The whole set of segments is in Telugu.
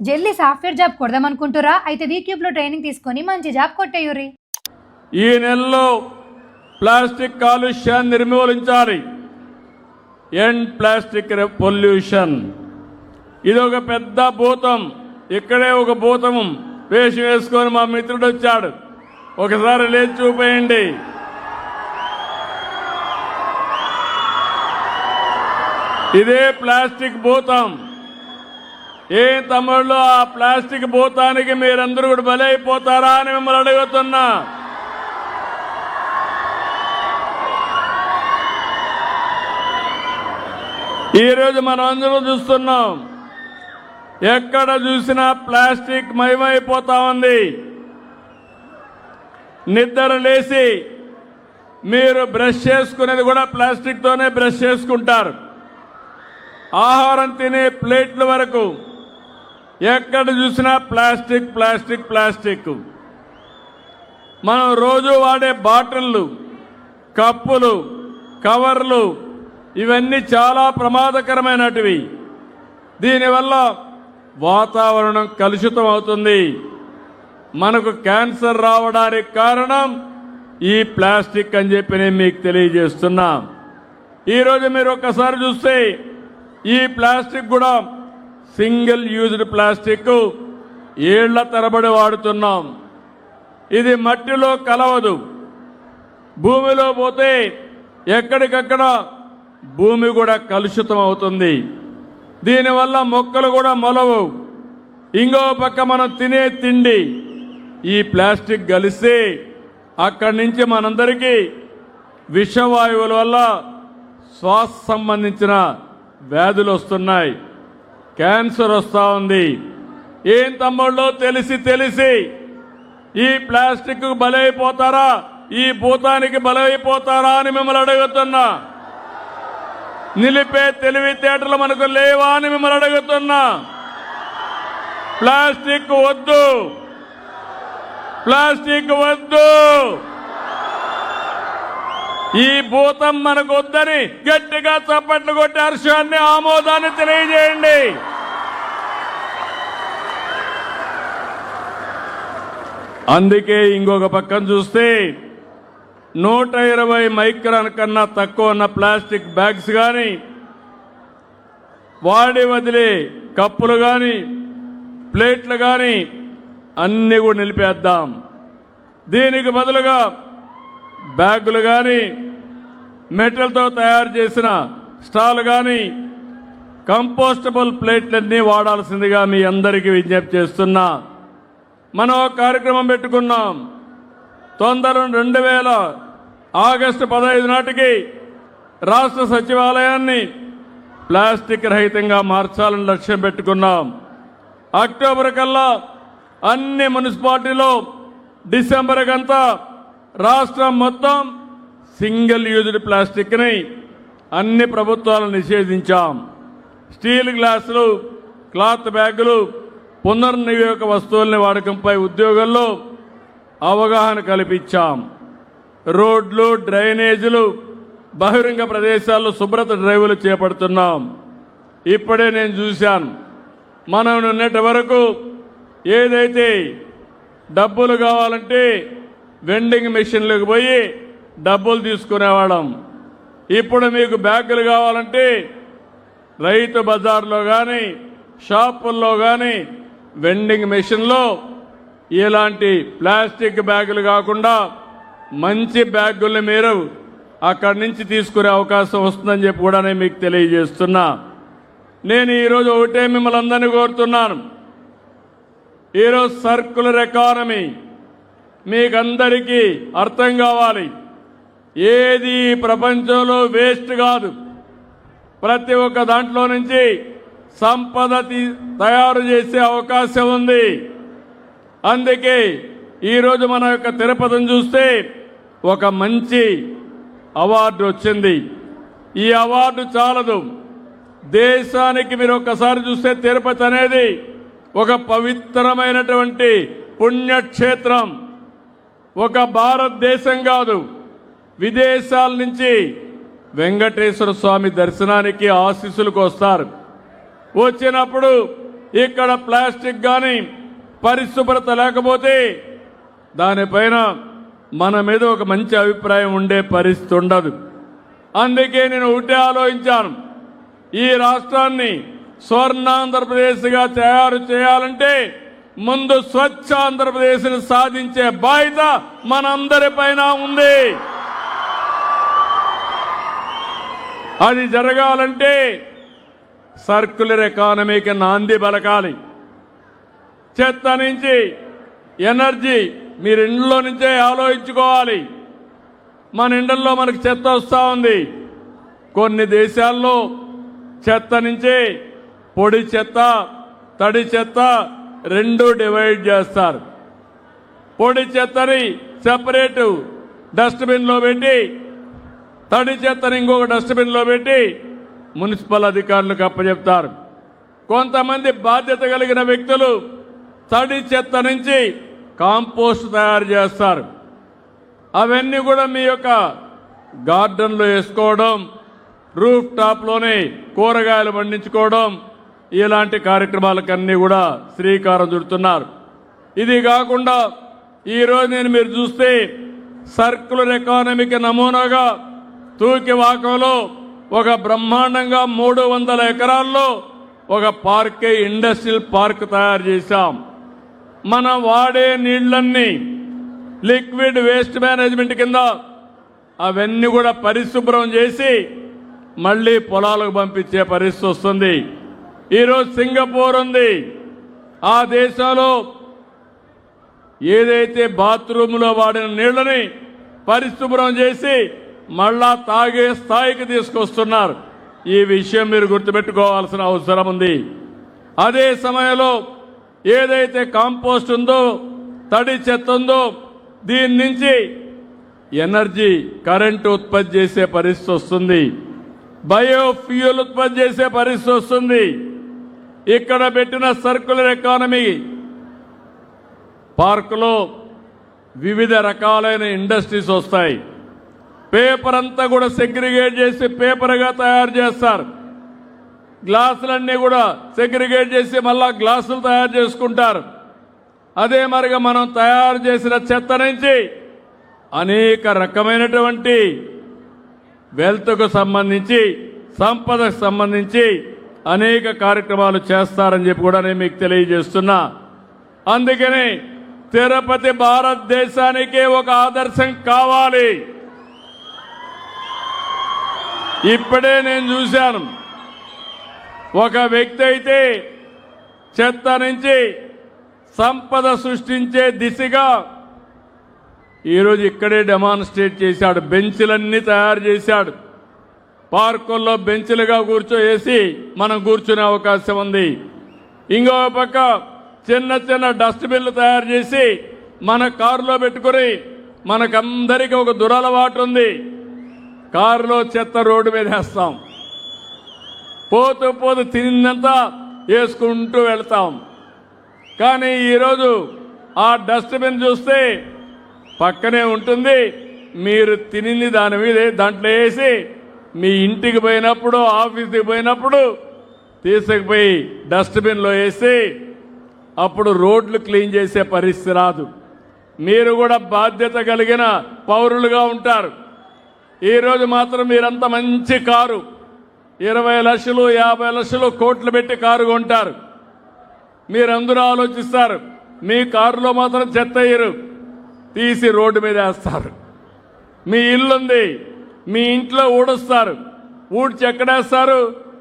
జల్లి సాఫ్ట్వేర్ జాబ్ కొడదామనుకుంటురా? అయితే వీక్యూబ్ లో ట్రైనింగ్ తీసుకొని మంచి జాబ్ కొట్టేయుర్రి. ఈ నెలలో ప్లాస్టిక్ కాలుష్యాన్ని నిర్మూలించాలి. End plastic pollution. ఇది ఒక పెద్ద భూతం. ఇక్కడే ఒక భూతం వేషం వేసుకొని మా మిత్రుడు వచ్చాడు. ఒకసారి లేచి చూపేయండి. ఇదే ప్లాస్టిక్ భూతం. ఏ తమ్ముళ్ళు, ఆ ప్లాస్టిక్ భూతానికి మీరందరూ కూడా బలైపోతారా అని మిమ్మల్ని అడుగుతున్నా. ఈరోజు మనం అందరూ చూస్తున్నాం, ఎక్కడ చూసినా ప్లాస్టిక్ మయమైపోతా ఉంది. నిద్ర లేచి మీరు బ్రష్ చేసుకునేది కూడా ప్లాస్టిక్ తోనే బ్రష్ చేసుకుంటారు. ఆహారం తినే ప్లేట్ల వరకు ఎక్కడ చూసినా ప్లాస్టిక్ ప్లాస్టిక్ ప్లాస్టిక్. మనం రోజు వాడే బాటిళ్ళు, కప్పులు, కవర్లు ఇవన్నీ చాలా ప్రమాదకరమైనటివి. దీనివల్ల వాతావరణం కలుషితం అవుతుంది. మనకు క్యాన్సర్ రావడానికి కారణం ఈ ప్లాస్టిక్ అని చెప్పి నేను మీకు తెలియజేస్తున్నా. ఈరోజు మీరు ఒక్కసారి చూస్తే ఈ ప్లాస్టిక్ కూడా సింగిల్ యూజ్డ్ ప్లాస్టిక్ ఏళ్ల తరబడి వాడుతున్నాం. ఇది మట్టిలో కలవదు. భూమిలో పోతే ఎక్కడికక్కడ భూమి కూడా కలుషితం అవుతుంది. దీనివల్ల మొక్కలు కూడా మొలవు. ఇంకో పక్క మనం తినే తిండి ఈ ప్లాస్టిక్ కలిసి అక్కడి నుంచి మనందరికీ విషవాయువుల వల్ల శ్వాస సంబంధించిన వ్యాధులు వస్తున్నాయి. క్యాన్సర్ వస్తూ ఉంది. ఏం తమ్ముళ్ళు, తెలిసి ఈ ప్లాస్టిక్ బలైపోతారా, ఈ భూతానికి బలైపోతారా అని మిమ్మల్ని అడుగుతున్నా. నిలిపే తెలివితేటలు మనకు లేవా అని మిమ్మల్ని అడుగుతున్నా. ప్లాస్టిక్ వద్దు, ప్లాస్టిక్ వద్దు. ఈ భూతం మనకు వద్దని గట్టిగా చప్పట్లు కొట్టి హర్షాన్ని, ఆమోదాన్ని తెలియజేయండి. అందుకే ఇంకొక పక్కన చూస్తే 120 మైక్రాన్ కన్నా తక్కువ ఉన్న ప్లాస్టిక్ బ్యాగ్స్ కానీ, వాడి వదిలే కప్పులు కానీ, ప్లేట్లు కానీ అన్నీ కూడా నిలిపేద్దాం. దీనికి బదులుగా బ్యాగులు కానీ, మెటల్తో తయారు చేసిన స్టాల్ కానీ, కంపోస్టబుల్ ప్లేట్లన్నీ వాడాల్సిందిగా మీ అందరికీ విజ్ఞప్తి చేస్తున్నా. మనం ఒక కార్యక్రమం పెట్టుకున్నాం. తొందర 2000 ఆగస్టు 15 నాటికి రాష్ట్ర సచివాలయాన్ని ప్లాస్టిక్ రహితంగా మార్చాలని లక్ష్యం పెట్టుకున్నాం. అక్టోబర్ కల్లా అన్ని మున్సిపాలిటీలో, డిసెంబర్ కంతా రాష్ట్రం మొత్తం సింగిల్ యూజ్డ్ ప్లాస్టిక్ని అన్ని ప్రభుత్వాలు నిషేధించాం. స్టీల్ గ్లాసులు, క్లాత్ బ్యాగులు, పునర్వినియోగ వస్తువుల్ని వాడకంపై ఉద్యోగుల్లో అవగాహన కల్పించాం. రోడ్లు, డ్రైనేజీలు, బహిరంగ ప్రదేశాల్లో శుభ్రత డ్రైవ్లు చేపడుతున్నాం. ఇప్పుడే నేను చూశాను, మనం నిన్నటి వరకు ఏదైతే డబ్బులు కావాలంటే వెండింగ్ మెషిన్లకు పోయి డబ్బులు తీసుకునేవాళ్ళం. ఇప్పుడు మీకు బ్యాగులు కావాలంటే రైతు బజార్లో కానీ, షాపుల్లో కానీ వెండింగ్ మెషిన్లో ఇలాంటి ప్లాస్టిక్ బ్యాగులు కాకుండా మంచి బ్యాగుల్ని మీరు అక్కడి నుంచి తీసుకునే అవకాశం వస్తుందని చెప్పి కూడా నేను మీకు తెలియజేస్తున్నా. నేను ఈరోజు ఒకటే మిమ్మల్ని అందరినీ కోరుతున్నాను. ఈరోజు సర్కులర్ ఎకానమీ మీకందరికీ అర్థం కావాలి. ఏది ప్రపంచంలో వేస్ట్ కాదు. ప్రతి ఒక్క దాంట్లో నుంచి సంపద తయారు చేసే అవకాశం ఉంది. అందుకే ఈరోజు మన యొక్క తిరుపతిని చూస్తే ఒక మంచి అవార్డు వచ్చింది. ఈ అవార్డు చాలదు, దేశానికి మీరు ఒక్కసారి చూస్తే తిరుపతి అనేది ఒక పవిత్రమైనటువంటి పుణ్యక్షేత్రం. ఒక భారతదేశం కాదు, విదేశాల నుంచి వెంకటేశ్వర స్వామి దర్శనానికి ఆశీస్సులకు వస్తారు. వచ్చినప్పుడు ఇక్కడ ప్లాస్టిక్ కానీ పరిశుభ్రత లేకపోతే దానిపైన మన మీద ఒక మంచి అభిప్రాయం ఉండే పరిస్థితి ఉండదు. అందుకే నేను ఒకటే ఆలోచించాను, ఈ రాష్ట్రాన్ని స్వర్ణాంధ్రప్రదేశ్గా తయారు చేయాలంటే ముందు స్వచ్ఛ ఆంధ్రప్రదేశ్ని సాధించే బాధ్యత మనందరిపైన ఉంది. అది జరగాలంటే సర్క్యులర్ ఎకానమీకి నాంది పలకాలి. చెత్త నుంచి ఎనర్జీ మీరు ఇంట్లో నుంచే ఆలోచించుకోవాలి. మన ఇండ్లలో మనకు చెత్త వస్తూ ఉంది. కొన్ని దేశాల్లో చెత్త నుంచి పొడి చెత్త, తడి చెత్త రెండు డివైడ్ చేస్తారు. పొడి చెత్తని సెపరేట్ డస్ట్బిన్లో పెట్టి, తడి చెత్తని ఇంకొక డస్ట్బిన్లో పెట్టి మున్సిపల్ అధికారులకు అప్పచెప్తారు. కొంతమంది బాధ్యత కలిగిన వ్యక్తులు తడి చెత్త నుంచి కాంపోస్ట్ తయారు చేస్తారు. అవన్నీ కూడా మీ యొక్క గార్డెన్లో వేసుకోవడం, రూఫ్ టాప్లోనే కూరగాయలు పండించుకోవడం, ఇలాంటి కార్యక్రమాలకన్నీ కూడా శ్రీకారం చుడుతున్నారు. ఇది కాకుండా ఈరోజు మీరు చూస్తే సర్క్యులర్ ఎకానమీకి నమూనాగా తూకివాకంలో ఒక బ్రహ్మాండంగా 300 ఎకరాల్లో ఒక పార్కే ఇండస్ట్రియల్ పార్క్ తయారు చేశాం. మనం వాడే నీళ్లన్నీ లిక్విడ్ వేస్ట్ మేనేజ్మెంట్ కింద అవన్నీ కూడా పరిశుభ్రం చేసి మళ్ళీ పొలాలకు పంపించే పరిస్థితి వస్తుంది. ఈరోజు సింగపూర్ ఉంది. ఆ దేశంలో ఏదైతే బాత్రూంలో వాడిన నీళ్లని పరిశుభ్రం చేసి మళ్ళా తాగే స్థాయికి తీసుకొస్తున్నారు. ఈ విషయం మీరు గుర్తుపెట్టుకోవాల్సిన అవసరం ఉంది. అదే సమయంలో ఏదైతే కాంపోస్ట్ ఉందో, తడి చెత్త ఉందో, దీని నుంచి ఎనర్జీ కరెంటు ఉత్పత్తి చేసే పరిస్థితి వస్తుంది. బయోఫ్యూయల్ ఉత్పత్తి చేసే పరిస్థితి వస్తుంది. ఇక్కడ పెట్టిన సర్క్యులర్ ఎకానమీ పార్కులో వివిధ రకాలైన ఇండస్ట్రీస్ వస్తాయి. పేపర్ అంతా కూడా సెగ్రిగేట్ చేసి పేపర్గా తయారు చేస్తారు. గ్లాసులన్నీ కూడా సెగ్రిగేట్ చేసి మళ్ళా గ్లాసులు తయారు చేసుకుంటారు. అదే మరిగా మనం తయారు చేసిన చెత్త నుంచి అనేక రకమైనటువంటి వెల్త్కు సంబంధించి, సంపదకు సంబంధించి అనేక కార్యక్రమాలు చేస్తారని చెప్పి కూడా నేను మీకు తెలియజేస్తున్నా. అందుకని తిరుపతి భారతదేశానికే ఒక ఆదర్శం కావాలి. ఇప్పుడే నేను చూశాను, ఒక వ్యక్తి అయితే చెత్త నుంచి సంపద సృష్టించే దిశగా ఈరోజు ఇక్కడే డెమాన్స్ట్రేట్ చేశాడు. బెంచ్లన్నీ తయారు చేశాడు. పార్కుల్లో బెంచ్లుగా కూర్చోవేసి మనం కూర్చునే అవకాశం ఉంది. ఇంకో పక్క చిన్న చిన్న డస్ట్బిన్లు తయారు చేసి మన కారులో పెట్టుకుని, మనకందరికీ ఒక దురలవాటు ఉంది, కారులో చెత్త రోడ్డు మీద వేస్తాం. పోతూ పోతూ తిన్నంతా వేసుకుంటూ వెళ్తాం. కానీ ఈరోజు ఆ డస్ట్బిన్ చూస్తే పక్కనే ఉంటుంది. మీరు తినింది దాని మీద దాంట్లో వేసి మీ ఇంటికి పోయినప్పుడు, ఆఫీస్కి పోయినప్పుడు తీసుకుపోయి డస్ట్బిన్లో వేసి అప్పుడు రోడ్లు క్లీన్ చేసే పరిస్థితి రాదు. మీరు కూడా బాధ్యత కలిగిన పౌరులుగా ఉంటారు. ఈరోజు మాత్రం మీరంత మంచి కారు 20 లక్షలు, 50 లక్షలు, కోట్లు పెట్టి కారు కొంటారు. మీరందరూ ఆలోచిస్తారు, మీ కారులో మాత్రం చెత్త వేయరు, తీసి రోడ్డు మీద వేస్తారు. మీ ఇల్లుంది, మీ ఇంట్లో ఊడుస్తారు, ఊడ్చి ఎక్కడేస్తారు?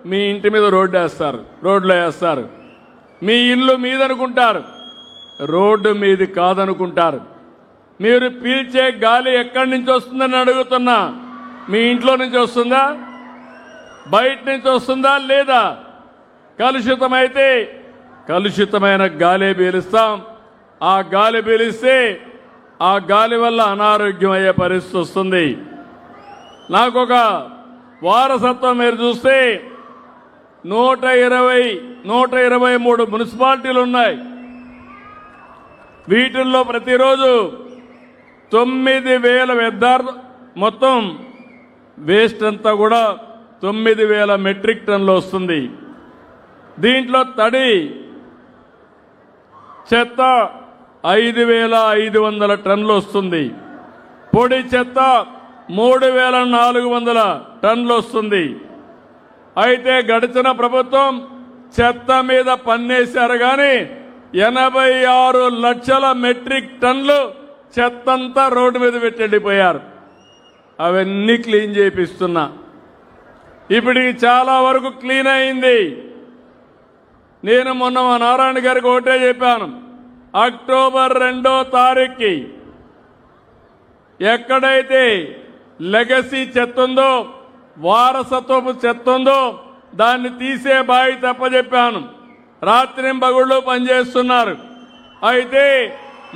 మీ ఇంటి మీద రోడ్డు వేస్తారు, రోడ్లో వేస్తారు. మీ ఇల్లు మీదనుకుంటారు, రోడ్డు మీది కాదనుకుంటారు. మీరు పీల్చే గాలి ఎక్కడి నుంచి వస్తుందని అడుగుతున్నా. మీ ఇంట్లో నుంచి వస్తుందా? బయట నుంచి వస్తుందా? లేదా? కలుషితమైతే కలుషితమైన గాలి పీలుస్తాం. ఆ గాలి పీలిస్తే ఆ గాలి వల్ల అనారోగ్యం అయ్యే పరిస్థితి వస్తుంది. నాకు ఒక వారసత్వం మీరు చూస్తే 123 మున్సిపాలిటీలు ఉన్నాయి. వీటిల్లో ప్రతిరోజు 9,000 వ్యర్థాలు, మొత్తం వేస్ట్ అంతా కూడా 9,000 మెట్రిక్ టన్నులు వస్తుంది. దీంట్లో తడి చెత్త 5,500 టన్నులు వస్తుంది. పొడి చెత్త 3,400 టన్నులు వస్తుంది. అయితే గడిచిన ప్రభుత్వం చెత్త మీద పన్నేశారు కానీ 86 లక్షల మెట్రిక్ టన్నులు చెత్తంతా రోడ్డు మీద పెట్టి వెళ్ళిపోయారు. అవన్నీ క్లీన్ చేపిస్తున్నా. ఇప్పటికి చాలా వరకు క్లీన్ అయింది. నేను మొన్న మా నారాయణ గారికి ఒకటే చెప్పాను, అక్టోబర్ 2వ తారీఖుకి ఎక్కడైతే లెగసీ చెత్త ఉందో, వారసత్వపు చెత్త ఉందో దాన్ని తీసే బాయి తప్పచెప్పాను. రాత్రింబగుళ్ళు పనిచేస్తున్నారు. అయితే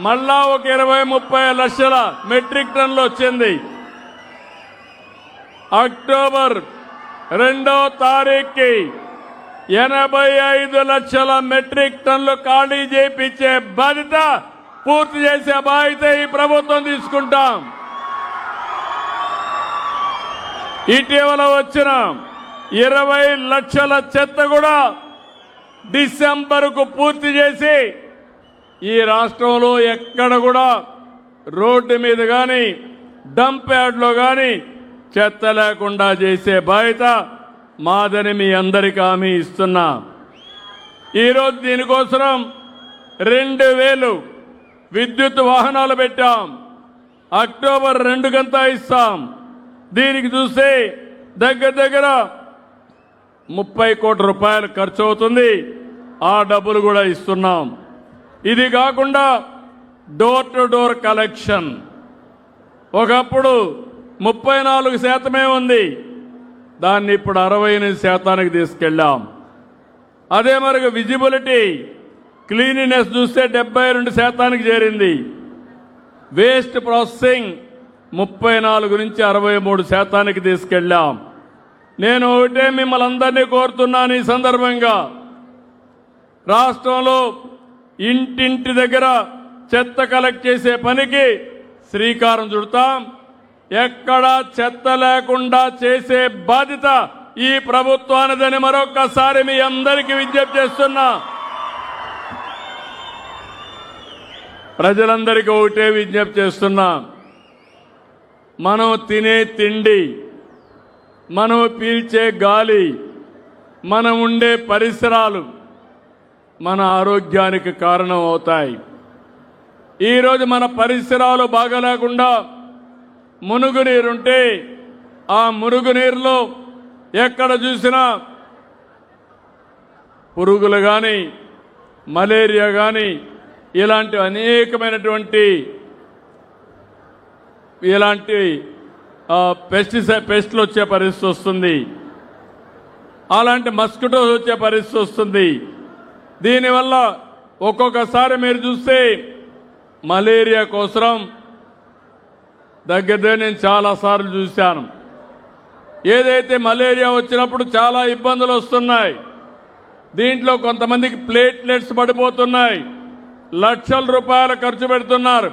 మళ్ళా ఒక 20-30 లక్షల మెట్రిక్ టన్నులు వచ్చింది. అక్టోబర్ 2వ తారీఖుకి 85 లక్షల మెట్రిక్ టన్నులు ఖాళీ చేయించే బాధ్యత, పూర్తి చేసే బాధ్యత ఈ ప్రభుత్వం తీసుకుంటాం. ఇటీవల వచ్చిన 20 లక్షల చెత్త కూడా డిసెంబర్కు పూర్తి చేసి ఈ రాష్ట్రంలో ఎక్కడ కూడా రోడ్డు మీద కానీ డంప్ యార్డ్లో కానీ చెత్త లేకుండా చేసే బాధ్యత మాదని మీ అందరికీ హామీ ఇస్తున్నా. ఈరోజు దీనికోసం 2,000 విద్యుత్ వాహనాలు పెట్టాం. అక్టోబర్ 2 కంతా ఇస్తాం. దీనికి చూస్తే దగ్గర 30 కోట్ల రూపాయలు ఖర్చు అవుతుంది. ఆ డబ్బులు కూడా ఇస్తున్నాం. ఇది కాకుండా డోర్ టు డోర్ కలెక్షన్ ఒకప్పుడు 34% ఉంది. దాన్ని ఇప్పుడు 68% తీసుకెళ్ళాం. అదే మరి విజిబిలిటీ క్లీనినెస్ చూస్తే 72% చేరింది. వేస్ట్ ప్రాసెసింగ్ 34 నుంచి 63% తీసుకెళ్ళాం. నేను ఒకటే మిమ్మల్ని అందరినీ కోరుతున్నాను, ఈ సందర్భంగా రాష్ట్రంలో ఇంటింటి దగ్గర చెత్త కలెక్ట్ చేసే పనికి శ్రీకారం చుడతాం. ఎక్కడా చెత్త లేకుండా చేసే బాధ్యత ఈ ప్రభుత్వానిదని మరొక్కసారి మీ అందరికీ విజ్ఞప్తి చేస్తున్నా. ప్రజలందరికీ ఒకటే విజ్ఞప్తి చేస్తున్నా, మనం తినే తిండి, మనం పీల్చే గాలి, మనం ఉండే పరిసరాలు మన ఆరోగ్యానికి కారణం అవుతాయి. ఈరోజు మన పరిసరాలు బాగలేకుండా మురుగునీరుంటే ఆ మురుగునీరులో ఎక్కడ చూసినా పురుగులు కానీ మలేరియా కానీ ఇలాంటి అనేకమైనటువంటి పెస్టులు వచ్చే పరిస్థితి వస్తుంది. అలాంటి మస్కిటోస్ వచ్చే పరిస్థితి వస్తుంది. దీనివల్ల ఒక్కొక్కసారి మీరు చూస్తే మలేరియా కోసం దగ్గర నేను చాలాసార్లు చూశాను. ఏదైతే మలేరియా వచ్చినప్పుడు చాలా ఇబ్బందులు వస్తున్నాయి. దీంట్లో కొంతమందికి ప్లేట్లెట్స్ పడిపోతున్నాయి. లక్షల రూపాయలు ఖర్చు పెడుతున్నారు.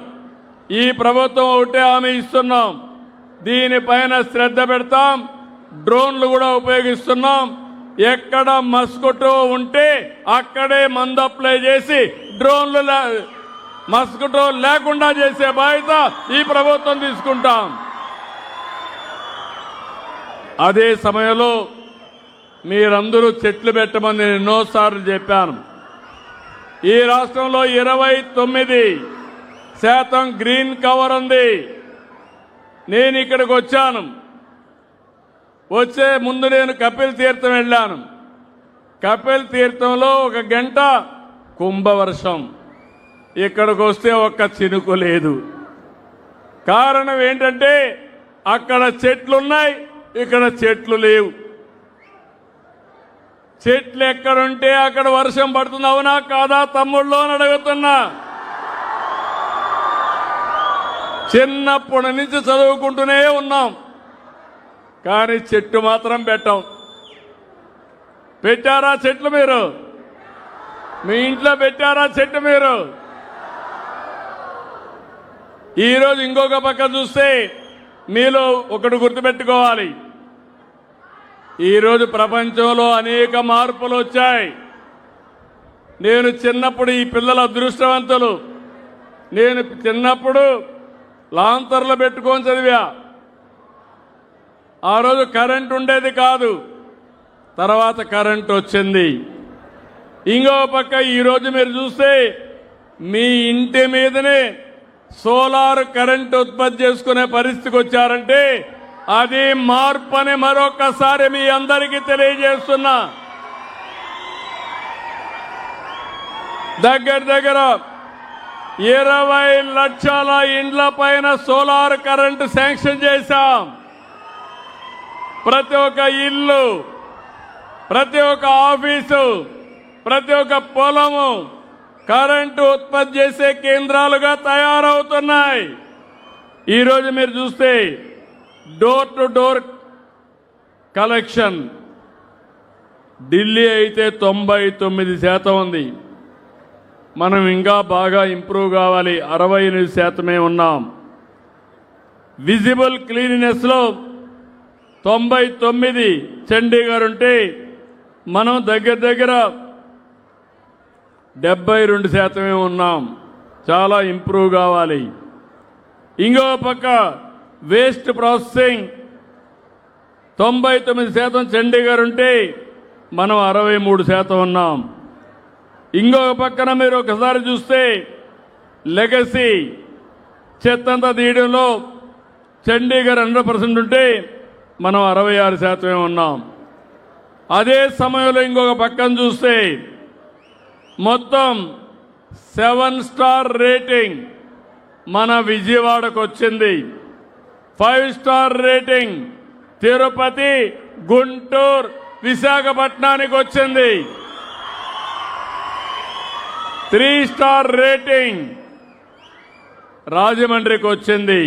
ఈ ప్రభుత్వం ఒకటే హామీ ఇస్తున్నాం, దీనిపైన శ్రద్ధ పెడతాం. డ్రోన్లు కూడా ఉపయోగిస్తున్నాం. ఎక్కడ మస్కిటో ఉంటే అక్కడే మందు అప్లై చేసి డ్రోన్లు మస్కిటో లేకుండా చేసే బాధ్యత ఈ ప్రభుత్వం తీసుకుంటాం. అదే సమయంలో మీరందరూ చెట్లు పెట్టమని నేను ఎన్నోసార్లు చెప్పాను. ఈ రాష్ట్రంలో 29% గ్రీన్ కవర్ ఉంది. నేను ఇక్కడికి వచ్చాను. వచ్చే ముందు నేను కపిల్ తీర్థం వెళ్ళాను. కపిల్ తీర్థంలో 1 గంట కుంభవర్షం. ఇక్కడికి వస్తే ఒక్క చినుకు లేదు. కారణం ఏంటంటే అక్కడ చెట్లున్నాయి, ఇక్కడ చెట్లు లేవు. చెట్లు ఎక్కడుంటే అక్కడ వర్షం పడుతుంది. అవునా కాదా తమ్ముళ్ళు అని అడుగుతున్నా. చిన్నప్పటి నుంచి చదువుకుంటూనే ఉన్నాం, కానీ చెట్టు మాత్రం పెట్టాం. పెట్టారా చెట్లు? మీరు మీ ఇంట్లో పెట్టారా చెట్టు? మీరు ఈరోజు ఇంకొక పక్క చూస్తే మీలో ఒకటి గుర్తుపెట్టుకోవాలి. ఈరోజు ప్రపంచంలో అనేక మార్పులు వచ్చాయి. నేను చిన్నప్పుడు ఈ పిల్లల అదృష్టవంతులు. నేను చిన్నప్పుడు లాంతర్లు పెట్టుకొని చదివా. ఆ రోజు కరెంట్ ఉండేది కాదు, తర్వాత కరెంట్ వచ్చింది. ఇంకో పక్క ఈరోజు మీరు చూస్తే మీ ఇంటి మీదనే సోలార్ కరెంట్ ఉత్పత్తి చేసుకునే పరిస్థితికి వచ్చారంటే అది మార్పు అని మరొకసారి మీ అందరికీ తెలియజేస్తున్నా. దగ్గర 20 లక్షల ఇండ్ల పైన సోలార్ కరెంటు శాంక్షన్ చేశాం. ప్రతి ఒక్క ఇల్లు, ప్రతి ఒక్క ఆఫీసు, ప్రతి ఒక్క పొలము కరెంటు ఉత్పత్తి చేసే కేంద్రాలుగా తయారవుతున్నాయి. ఈరోజు మీరు చూస్తే door to door collection Delhi అయితే 99% ఉంది. మనం ఇంకా బాగా ఇంప్రూవ్ కావాలి. 68% ఉన్నాం. విజిబుల్ క్లీనినెస్లో 99 చండీగఢ్ ఉంటే మనం దగ్గర 72% ఉన్నాం. చాలా ఇంప్రూవ్ కావాలి. ఇంకో పక్క వేస్ట్ ప్రాసెసింగ్ 99% చండీగఢ్ ఉంటే మనం 63% ఉన్నాం. ఇంకొక పక్కన మీరు ఒకసారి చూస్తే లెగసీ చెత్తంతా తీయడంలో చండీగఢ్ 100% ఉంటే మనం 66% ఉన్నాం. అదే సమయంలో ఇంకొక పక్కన చూస్తే మొత్తం 7 స్టార్ రేటింగ్ మన విజయవాడకు వచ్చింది. 5 స్టార్ రేటింగ్ తిరుపతి, గుంటూరు, విశాఖపట్నానికి వచ్చింది. 3 స్టార్ రేటింగ్ రాజమండ్రికి వచ్చింది.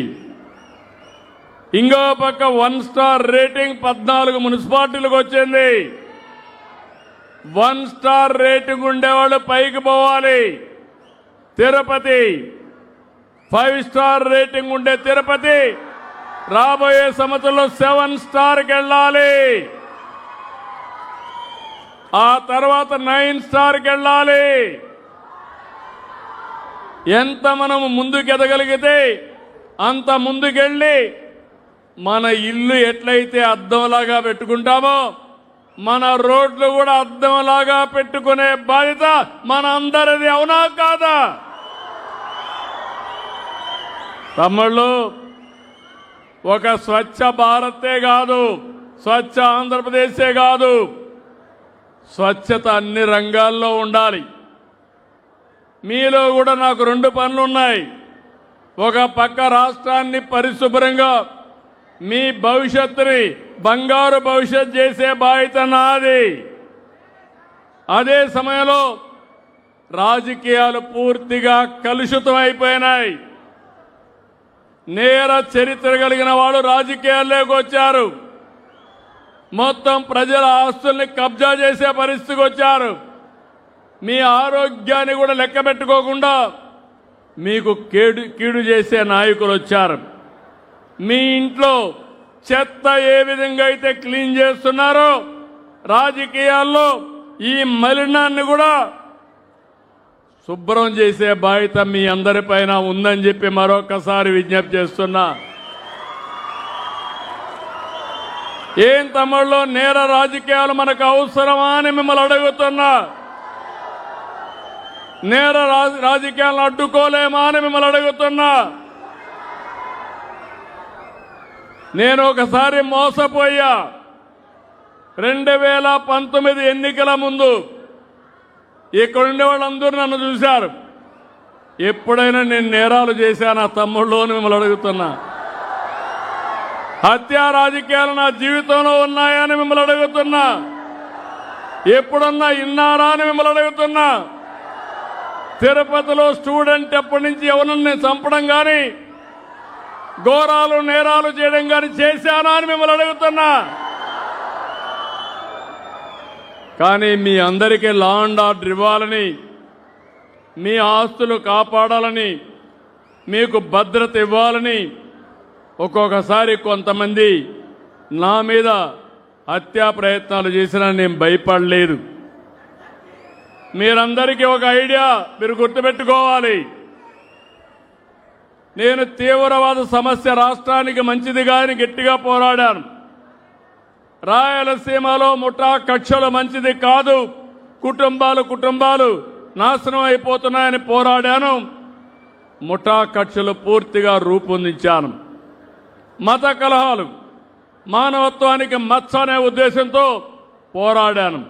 ఇంకో పక్క 1 స్టార్ రేటింగ్ 14 మున్సిపాలిటీలకు వచ్చింది. 1 స్టార్ రేటింగ్ ఉండేవాళ్ళు పైకి పోవాలి. తిరుపతి 5 స్టార్ రేటింగ్ ఉండే తిరుపతి రాబోయే సంవత్సరంలో 7 స్టార్కి వెళ్ళాలి. ఆ తర్వాత 9 స్టార్కి వెళ్ళాలి. ఎంత మనం ముందుకు ఎదగలిగితే అంత ముందుకెళ్ళి మన ఇల్లు ఎట్లయితే అద్దంలాగా పెట్టుకుంటామో మన రోడ్లు కూడా అద్దంలాగా పెట్టుకునే బాధ్యత మన అందరిది. అవునా కాదా? తమ్ముళ్ళు, ఒక స్వచ్ఛ భారతే కాదు, స్వచ్ఛ ఆంధ్రప్రదేశే కాదు, స్వచ్ఛత అన్ని రంగాల్లో ఉండాలి. మీలో కూడా నాకు 2 పనులు ఉన్నాయి. ఒక పక్క రాష్ట్రాన్ని పరిశుభ్రంగా మీ భవిష్యత్తుని బంగారు భవిష్యత్ చేసే బాధ్యత నాది. అదే సమయంలో రాజకీయాలు పూర్తిగా కలుషితం అయిపోయినాయి. నేర చరిత్ర కలిగిన వాళ్ళు రాజకీయాల్లోకి వచ్చారు. మొత్తం ప్రజల ఆస్తుల్ని కబ్జా చేసే పరిస్థితికి వచ్చారు. మీ ఆరోగ్యాన్ని కూడా లెక్క పెట్టుకోకుండా మీకు కీడు చేసే నాయకులు వచ్చారు. మీ ఇంట్లో చెత్త ఏ విధంగా అయితే క్లీన్ చేస్తున్నారో రాజకీయాల్లో ఈ మలినాన్ని కూడా శుభ్రం చేసే బాధ్యత మీ అందరిపైన ఉందని చెప్పి మరొకసారి విజ్ఞప్తి చేస్తున్నా. ఏం తమ్ముళ్ళు, నేర రాజకీయాలు మనకు అవసరమా అని మిమ్మల్ని అడుగుతున్నా. నేర రాజకీయాలను అడ్డుకోలేమా అని మిమ్మల్ని అడుగుతున్నా. నేను ఒకసారి మోసపోయా. 2019 ఎన్నికల ముందు ఇక్కడ ఉండే వాళ్ళందరూ నన్ను చూశారు. ఎప్పుడైనా నేను నేరాలు చేశానా తమ్ముళ్ళు అని మిమ్మల్ని అడుగుతున్నా. హత్యా రాజకీయాలు నా జీవితంలో ఉన్నాయని మిమ్మల్ని అడుగుతున్నా. ఎప్పుడన్నా ఇన్నారా అని మిమ్మల్ని అడుగుతున్నా. తిరుపతిలో స్టూడెంట్ ఎప్పటి నుంచి ఎవరిని చంపడం కానీ ఘోరాలు నేరాలు చేయడం కానీ చేశానా అని మిమ్మల్ని అడుగుతున్నా. కానీ మీ అందరికీ లా అండ్ ఆర్డర్ ఇవ్వాలని, మీ ఆస్తులు కాపాడాలని, మీకు భద్రత ఇవ్వాలని ఒక్కొక్కసారి కొంతమంది నా మీద హత్యా ప్రయత్నాలు చేసినా నేను భయపడలేదు. మీరందరికీ ఒక ఐడియా మీరు గుర్తుపెట్టుకోవాలి. నేను తీవ్రవాద సమస్య రాష్ట్రానికి మంచిది కాని గట్టిగా పోరాడాను. రాయలసీమలో ముఠా కక్షలు మంచిది కాదు, కుటుంబాలు నాశనం అయిపోతున్నాయని పోరాడాను. ముఠా కక్షలు పూర్తిగా రూపొందించాను. మత కలహాలు మానవత్వానికి మచ్చ అనే ఉద్దేశంతో పోరాడాను.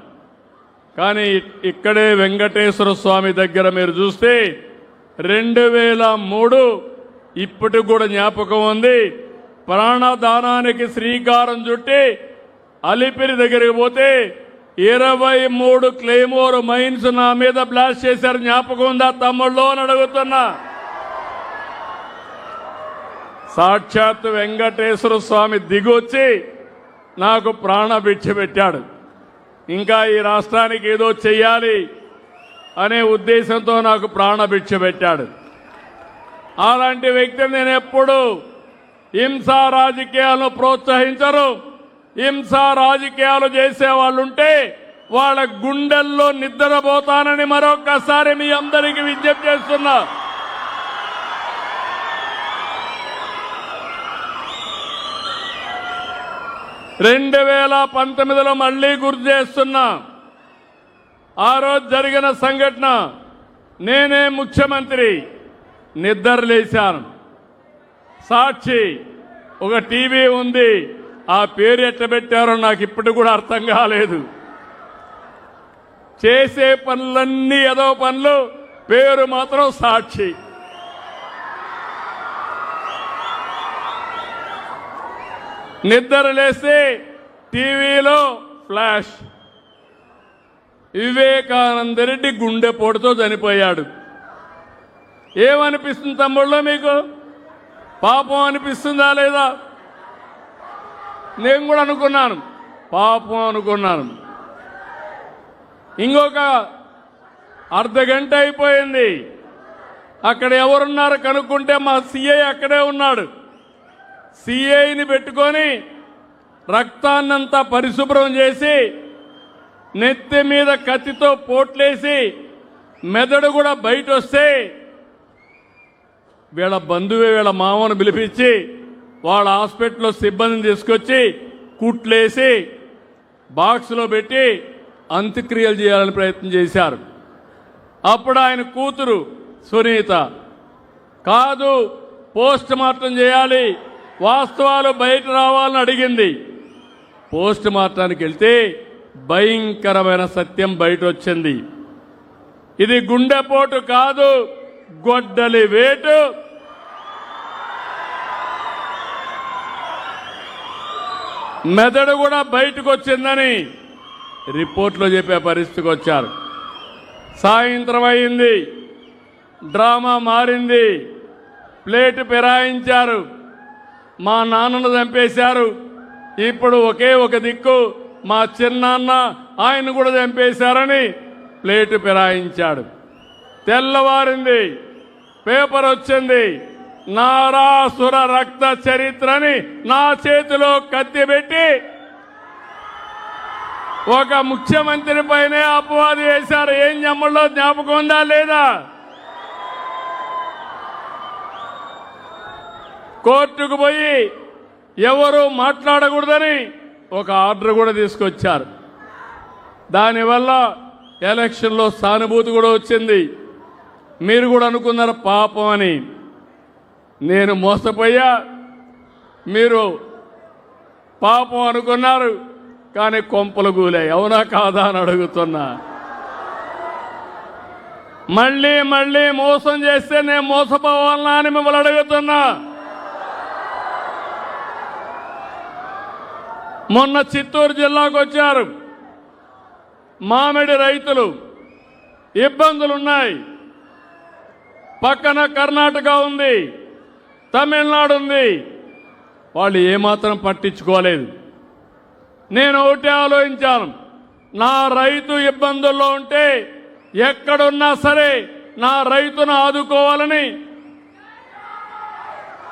కానీ ఇక్కడే వెంకటేశ్వర స్వామి దగ్గర మీరు చూస్తే 2003 ఇప్పటికి కూడా జ్ఞాపకం ఉంది. ప్రాణదానానికి శ్రీకారం చుట్టి అలిపిరి దగ్గరికి పోతే 23 క్లెయిమోర్ మైన్స్ నా మీద బ్లాస్ట్ చేశారు. జ్ఞాపకం ఉందా తమ్ముళ్ళు అని అడుగుతున్నా. సాక్షాత్ వెంకటేశ్వర స్వామి దిగొచ్చి నాకు ప్రాణభిక్ష పెట్టాడు. ఇంకా ఈ రాష్ట్రానికి ఏదో చెయ్యాలి అనే ఉద్దేశంతో నాకు ప్రాణభిక్ష పెట్టాడు. అలాంటి వ్యక్తిని నేను ఎప్పుడు హింసా రాజకీయాలను ప్రోత్సహించరు. హింసా రాజకీయాలు చేసే వాళ్ళుంటే వాళ్ళ గుండెల్లో నిద్రపోతానని మరొక్కసారి మీ అందరికీ విజ్ఞప్తి చేస్తున్నా. రెండు 2019లో మళ్లీ గుర్తు చేస్తున్నా. ఆ రోజు జరిగిన సంఘటన, నేనే ముఖ్యమంత్రి, నిద్రలేశాను. సాక్షి ఒక టీవీ ఉంది, ఆ పేరు ఎట్లా పెట్టారో నాకు ఇప్పటికి కూడా అర్థం కాలేదు. చేసే పనులన్నీ ఏదో పనులు, పేరు మాత్రం సాక్షి. నిద్ర లేస్తే టీవీలో ఫ్లాష్, వివేకానంద రెడ్డి గుండెపోటుతో చనిపోయాడు. ఏమనిపిస్తుంది తమ్ముళ్ళు మీకు? పాపం అనిపిస్తుందా లేదా? నేను కూడా అనుకున్నాను, పాపం అనుకున్నాను. ఇంకొక అర్ధగంట అయిపోయింది. అక్కడ ఎవరున్నారు కనుక్కుంటే మా సిఐ అక్కడే ఉన్నాడు. సిఐని పెట్టుకొని రక్తాన్నంతా పరిశుభ్రం చేసి నెత్తి మీద కత్తితో పోట్లేసి మెదడు కూడా బయట వస్తే వీళ్ళ బంధువే వీళ్ళ మామను పిలిపించి వాళ్ళ హాస్పిటల్లో సిబ్బందిని తీసుకొచ్చి కుట్లేసి బాక్స్లో పెట్టి అంత్యక్రియలు చేయాలని ప్రయత్నం చేశారు. అప్పుడు ఆయన కూతురు సునీత, కాదు పోస్ట్ మార్టం చేయాలి, వాస్తవాలు బయట రావాలని అడిగింది. పోస్ట్ మార్టానికి వెళ్తే భయంకరమైన సత్యం బయట వచ్చింది. ఇది గుండెపోటు కాదు, గొడ్డలి వేటు. మెదడు కూడా బయటకు వచ్చిందని రిపోర్ట్లో చెప్పే పరిస్థితికి వచ్చారు. సాయంత్రం అయింది, డ్రామా మారింది, ప్లేట్ ఫిరాయించారు. మా నాన్నను చంపేశారు. ఇప్పుడు ఒకే ఒక దిక్కు మా చిన్నాన్న, ఆయన కూడా చంపేశారని ప్లేట్ ఫిరాయించాడు. తెల్లవారింది, పేపర్ వచ్చింది, నారాసుర రక్త చరిత్రని నా చేతిలో కత్తి పెట్టి ఒక ముఖ్యమంత్రి పైనే అపవాదు వేశారు. ఏం జమ్మల్లో జ్ఞాపకం ఉందా లేదా? కోర్టుకు పోయి ఎవరు మాట్లాడకూడదని ఒక ఆర్డర్ కూడా తీసుకొచ్చారు. దానివల్ల ఎలక్షన్లో సానుభూతి కూడా వచ్చింది. మీరు కూడా అనుకున్నారు పాపం అని. నేను మోసపోయా, మీరు పాపం అనుకున్నారు, కానీ కొంపలు గూలాయి. అవునా కాదా అని అడుగుతున్నా. మళ్ళీ మళ్ళీ మోసం చేస్తే నేను మోసపోవాలనా అని మిమ్మల్ని అడుగుతున్నా. మొన్న చిత్తూరు జిల్లాకు వచ్చారు. మామిడి రైతులు ఇబ్బందులున్నాయి. పక్కన కర్ణాటక ఉంది, తమిళనాడు ఉంది. వాళ్ళు ఏమాత్రం పట్టించుకోలేదు. నేను ఒకటే ఆలోచించాను, నా రైతు ఇబ్బందుల్లో ఉంటే ఎక్కడున్నా సరే నా రైతును ఆదుకోవాలని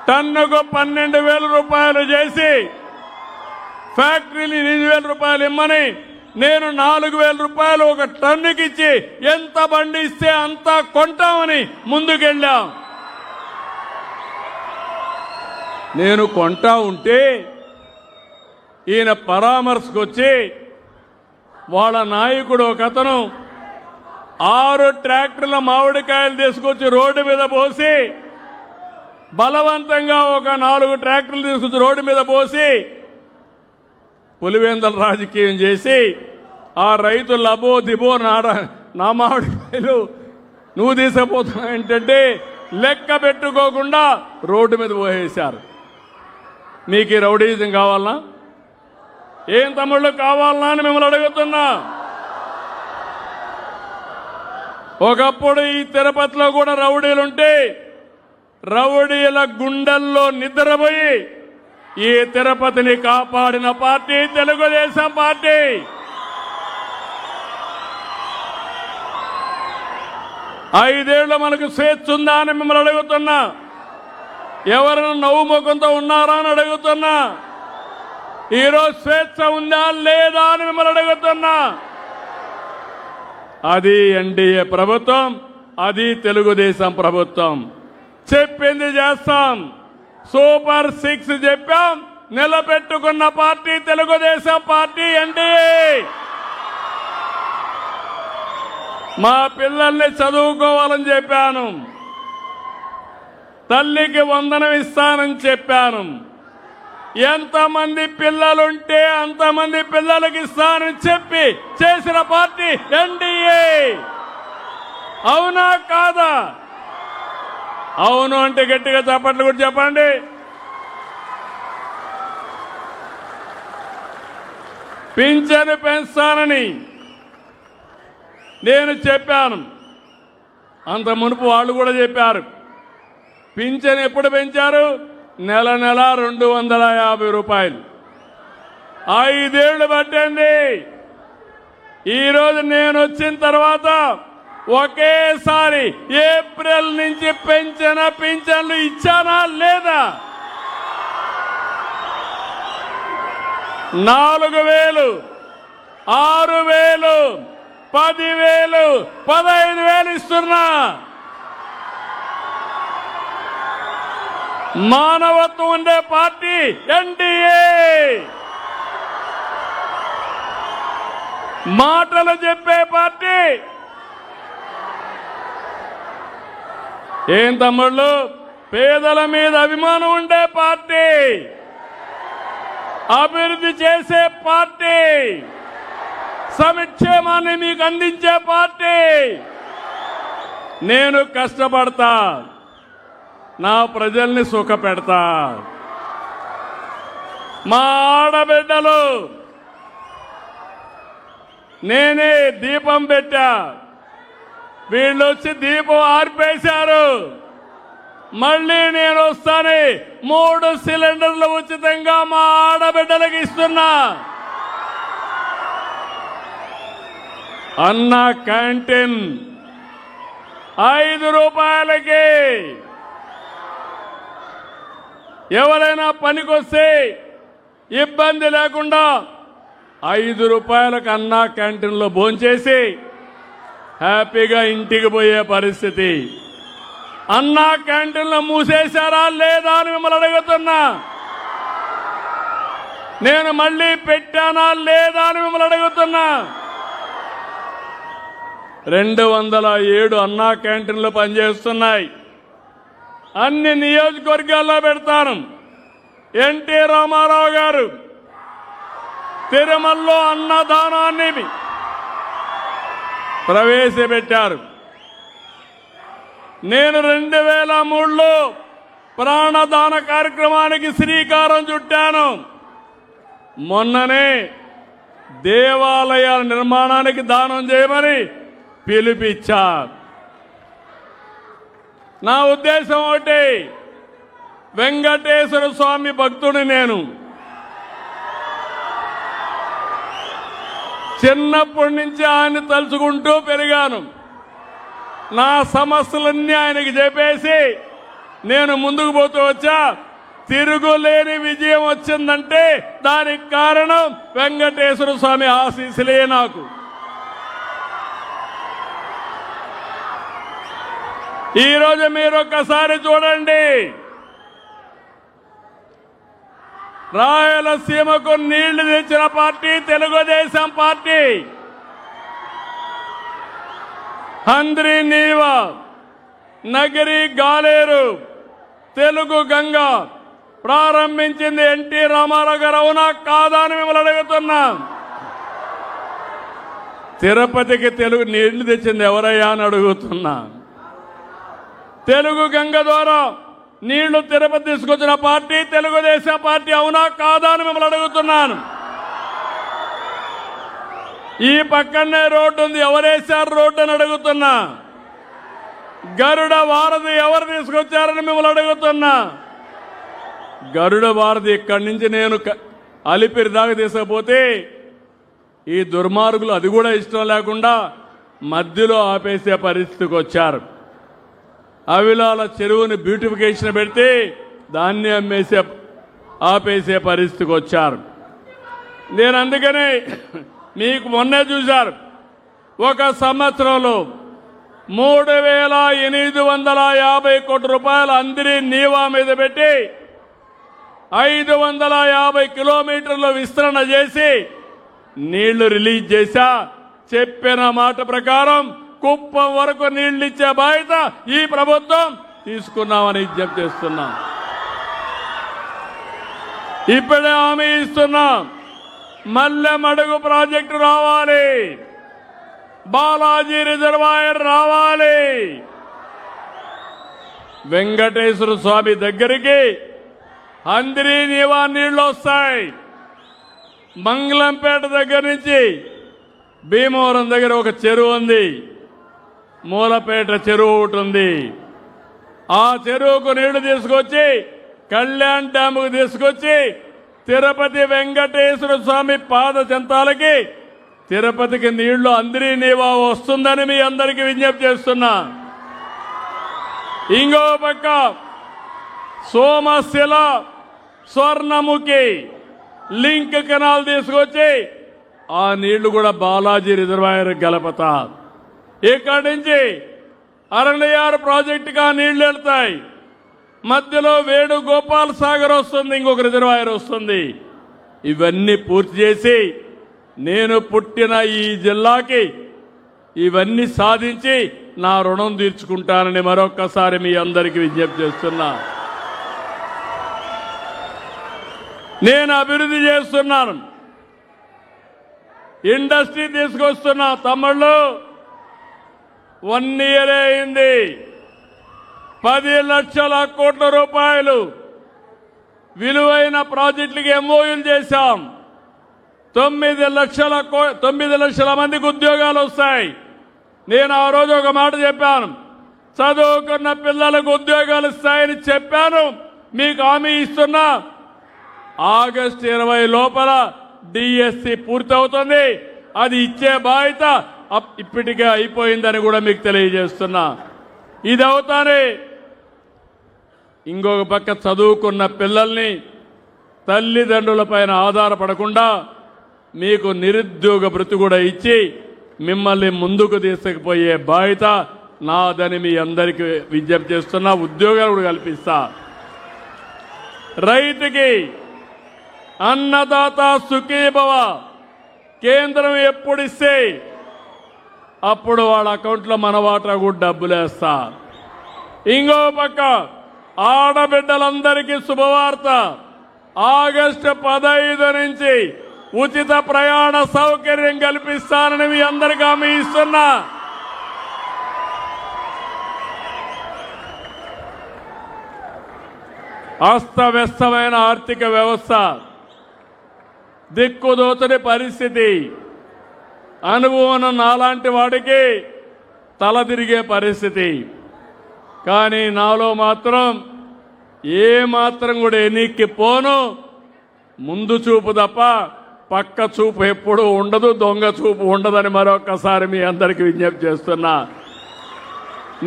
టన్నుకు 12,000 రూపాయలు చేసి ఫ్యాక్టరీని 8,000 రూపాయలు ఇమ్మని నేను 4,000 రూపాయలు ఒక టన్నుకి ఇచ్చి ఎంత బండి ఇస్తే అంత కొంటామని ముందుకెళ్ళాం. నేను కొంటా ఉంటే ఈయన పరామర్శకు వచ్చి వాళ్ళ నాయకుడు ఒక అతను 6 ట్రాక్టర్ల మామిడికాయలు తీసుకొచ్చి రోడ్డు మీద పోసి బలవంతంగా ఒక 4 ట్రాక్టర్లు తీసుకొచ్చి రోడ్డు మీద పోసి పులివెందల రాజకీయం చేసి ఆ రైతులు లబో దిబో నా మామిడికాయలు నువ్వు తీసుకుపోతున్నావు ఏంటంటే లెక్క పెట్టుకోకుండా రోడ్డు మీద పోసేశారు. మీకు ఈ రౌడీజం కావాలనా? ఏం తమ్ముళ్ళు కావాలనా అని మిమ్మల్ని అడుగుతున్నా. ఒకప్పుడు ఈ తిరుపతిలో కూడా రౌడీలుంటే రౌడీల గుండెల్లో నిద్రపోయి ఈ తిరుపతిని కాపాడిన పార్టీ తెలుగుదేశం పార్టీ. ఐదేళ్లు మనకు స్వేచ్ఛ ఉందా అని మిమ్మల్ని అడుగుతున్నా. ఎవరైనా నవ్వు ముఖంతో ఉన్నారా అని అడుగుతున్నా. ఈరోజు స్వేచ్ఛ ఉందా లేదా అని మిమ్మల్ని అడుగుతున్నా. అది ఎన్డీఏ ప్రభుత్వం, అది తెలుగుదేశం ప్రభుత్వం. చెప్పింది చేస్తాం. సూపర్ 6 చెప్పాం, నిలబెట్టుకున్న పార్టీ తెలుగుదేశం పార్టీ ఎన్డీఏ. మా పిల్లల్ని చదువుకోవాలని చెప్పాను, తల్లికి వందనం ఇస్తానని చెప్పాను. ఎంతమంది పిల్లలుంటే అంతమంది పిల్లలకి ఇస్తానని చెప్పి చేసిన పార్టీ ఎన్డీఏ. అవునా కాదా? అవును అంటే గట్టిగా చప్పట్లు కూడా చెప్పండి. పింఛను పెంచుతానని నేను చెప్పాను, అంత మునుపు వాళ్ళు కూడా చెప్పారు. పింఛను ఎప్పుడు పెంచారు? నెల 250 రూపాయలు. 5 ఏళ్లు పట్టింది. ఈరోజు నేను వచ్చిన తర్వాత ఒకేసారి ఏప్రిల్ నుంచి పెంచిన పింఛన్లు ఇచ్చానా లేదా? 4,000, 6,000, 10,000, 15,000 ఇస్తున్నా. మానవత్వం ఉండే పార్టీ ఎన్డీఏ. మాటలు చెప్పే పార్టీ. ఏం తమ్ముళ్ళు, పేదల మీద అభిమానం ఉండే పార్టీ, అభివృద్ధి చేసే పార్టీ, సంక్షేమాన్ని మీకు అందించే పార్టీ. నేను కష్టపడతా, నా ప్రజల్ని సుఖపెడతా. మా ఆడబిడ్డలు నేనే దీపం పెట్టా, వీళ్ళు వచ్చి దీపం ఆర్పేశారు. మళ్ళీ నేను వస్తానే 3 సిలిండర్లు ఉచితంగా మా ఆడబిడ్డలకు ఇస్తున్నా. అన్న క్యాంటీన్ 5 రూపాయలకి. ఎవరైనా పనికొస్తే ఇబ్బంది లేకుండా 5 రూపాయలకు అన్నా క్యాంటీన్లో భోంచేసి హ్యాపీగా ఇంటికి పోయే పరిస్థితి. అన్నా క్యాంటీన్లో మూసేశారా లేదా అని మిమ్మల్ని అడుగుతున్నా. నేను మళ్ళీ పెట్టానా లేదా అని మిమ్మల్ని అడుగుతున్నా. 207 అన్నా క్యాంటీన్లు పనిచేస్తున్నాయి. అన్ని నియోజకవర్గాల్లో పెడతాను. ఎన్టీ రామారావు గారు తిరుమలలో అన్నదానాన్ని ప్రవేశపెట్టారు. నేను 2003లో ప్రాణదాన కార్యక్రమానికి శ్రీకారం చుట్టాను. మొన్ననే దేవాలయాల నిర్మాణానికి దానం చేయమని పిలిపించా. నా ఉద్దేశం ఒకటి, వెంకటేశ్వర స్వామి భక్తుడి నేను. చిన్నప్పటి నుంచి ఆయన తలుచుకుంటూ పెరిగాను. నా సమస్యలన్నీ ఆయనకి చెప్పేసి నేను ముందుకు పోతూ వచ్చా. తిరుగులేని విజయం వచ్చిందంటే దానికి కారణం వెంకటేశ్వర స్వామి ఆశీస్సులే నాకు. ఈరోజు మీరు ఒక్కసారి చూడండి, రాయలసీమకు నీళ్లు తెచ్చిన పార్టీ తెలుగుదేశం పార్టీ. హంద్రి నీవా, నగిరి గాలేరు, తెలుగు గంగ ప్రారంభించింది ఎన్టీ రామారావు గారు. అవునా కాదా అని మిమ్మల్ని అడుగుతున్నా. తిరుపతికి తెలుగు నీళ్లు తెచ్చింది ఎవరయ్యా అని అడుగుతున్నా. తెలుగు గంగ ద్వారా నీళ్లు తిరుపతి తీసుకొచ్చిన పార్టీ తెలుగుదేశం పార్టీ. అవునా కాదా అని మిమ్మల్ని అడుగుతున్నాను. ఈ పక్కనే రోడ్డు ఉంది, ఎవరేశారు రోడ్డు అని అడుగుతున్నా. గరుడ వారధి ఎవరు తీసుకొచ్చారని మిమ్మల్ని అడుగుతున్నా. గరుడ వారధి ఇక్కడి నుంచి నేను అలిపిరి దాకా తీసుకపోతే ఈ దుర్మార్గులు అది కూడా ఇష్టం లేకుండా మధ్యలో ఆపేసే పరిస్థితికి వచ్చారు. అవిలాల చెరువుని బ్యూటిఫికేషన్ పెడితే దాన్ని ఆపేసే పరిస్థితికి వచ్చారు. నేను అందుకనే మీకు మొన్నే చూశారు, ఒక సంవత్సరంలో 3,850 కోట్ల రూపాయలు అందరి నీవా మీద పెట్టి 550 కిలోమీటర్ల విస్తరణ చేసి నీళ్లు రిలీజ్ చేశా. చెప్పిన మాట ప్రకారం కుప్పం వరకు నీళ్లు ఇచ్చే బాధ్యత ఈ ప్రభుత్వం తీసుకున్నామని విజ్ఞప్తి చేస్తున్నాం. ఇప్పుడే హామీ ఇస్తున్నాం, మల్లెమడుగు ప్రాజెక్టు రావాలి, బాలాజీ రిజర్వాయర్ రావాలి. వెంకటేశ్వర స్వామి దగ్గరికి హంద్రి నీవా నీళ్లు వస్తాయి. మంగళంపేట దగ్గర నుంచి భీమవరం దగ్గర ఒక చెరువు ఉంది, మూలపేట చెరువు ఒకటి ఉంది. ఆ చెరువుకు నీళ్లు తీసుకొచ్చి కళ్యాణ్ డ్యాముకు తీసుకొచ్చి తిరుపతి వెంకటేశ్వర స్వామి పాద చెంతాలకి తిరుపతికి నీళ్లు అందరి నీవా వస్తుందని మీ అందరికీ విజ్ఞప్తి చేస్తున్నా. ఇంకో పక్క సోమశిల స్వర్ణముఖి లింక్ కెనాల్ తీసుకొచ్చి ఆ నీళ్లు కూడా బాలాజీ రిజర్వాయర్ గలపతా. ఇక్కడి నుంచి అరణ్యారు ప్రాజెక్టుగా నీళ్లు వెళ్తాయి. మధ్యలో వేణుగోపాల్ సాగర్ వస్తుంది, ఇంకొక రిజర్వాయర్ వస్తుంది. ఇవన్నీ పూర్తి చేసి నేను పుట్టిన ఈ జిల్లాకి ఇవన్నీ సాధించి నా రుణం తీర్చుకుంటానని మరొక్కసారి మీ అందరికీ విజ్ఞప్తి చేస్తున్నా. నేను అభివృద్ధి చేస్తున్నాను, ఇండస్ట్రీ తీసుకొస్తున్నా. తమ్ముళ్ళు 1 year అయింది, 10 లక్షల కోట్ల రూపాయలు విలువైన ప్రాజెక్టులకి ఎంఓయూలు చేశాం. 9 లక్షల మందికి ఉద్యోగాలు వస్తాయి. నేను ఆ రోజు ఒక మాట చెప్పాను, చదువుకున్న పిల్లలకు ఉద్యోగాలు ఇస్తాయని చెప్పాను. మీకు హామీ ఇస్తున్నా, ఆగస్టు 20 లోపల డిఎస్సి పూర్తవుతుంది. అది ఇచ్చే బాధ్యత ఇప్పటికే అయిపోయిందని కూడా మీకు తెలియజేస్తున్నా. ఇది అవుతానే ఇంకొక పక్క చదువుకున్న పిల్లల్ని తల్లిదండ్రులపైన ఆధారపడకుండా మీకు నిరుద్యోగ భృతి కూడా ఇచ్చి మిమ్మల్ని ముందుకు తీసుకుపోయే బాధ్యత నాదని మీ అందరికీ విజ్ఞప్తి చేస్తున్నా. ఉద్యోగాలు కూడా కల్పిస్తా. రైతుకి అన్నదాత సుఖీభవ కేంద్రం ఎప్పుడు ఇస్తే అప్పుడు వాళ్ళ అకౌంట్లో మన వాటా కూడా డబ్బులు వేస్తా. ఇంకో పక్క ఆడబిడ్డలందరికీ శుభవార్త, ఆగస్టు 15 నుంచి ఉచిత ప్రయాణ సౌకర్యం కల్పిస్తానని మీ అందరికీ హామీ ఇస్తున్నా. అస్తవ్యస్తమైన ఆర్థిక వ్యవస్థ, దిక్కుదోచని పరిస్థితి, అనుభవం నాలాంటి వాడికి తల తిరిగే పరిస్థితి. కానీ నాలో మాత్రం ఏ మాత్రం కూడా ఎన్నిక్కి పోను. ముందు చూపు తప్ప పక్క చూపు ఎప్పుడూ ఉండదు, దొంగ చూపు ఉండదని మరొకసారి మీ అందరికీ విజ్ఞప్తి చేస్తున్నా.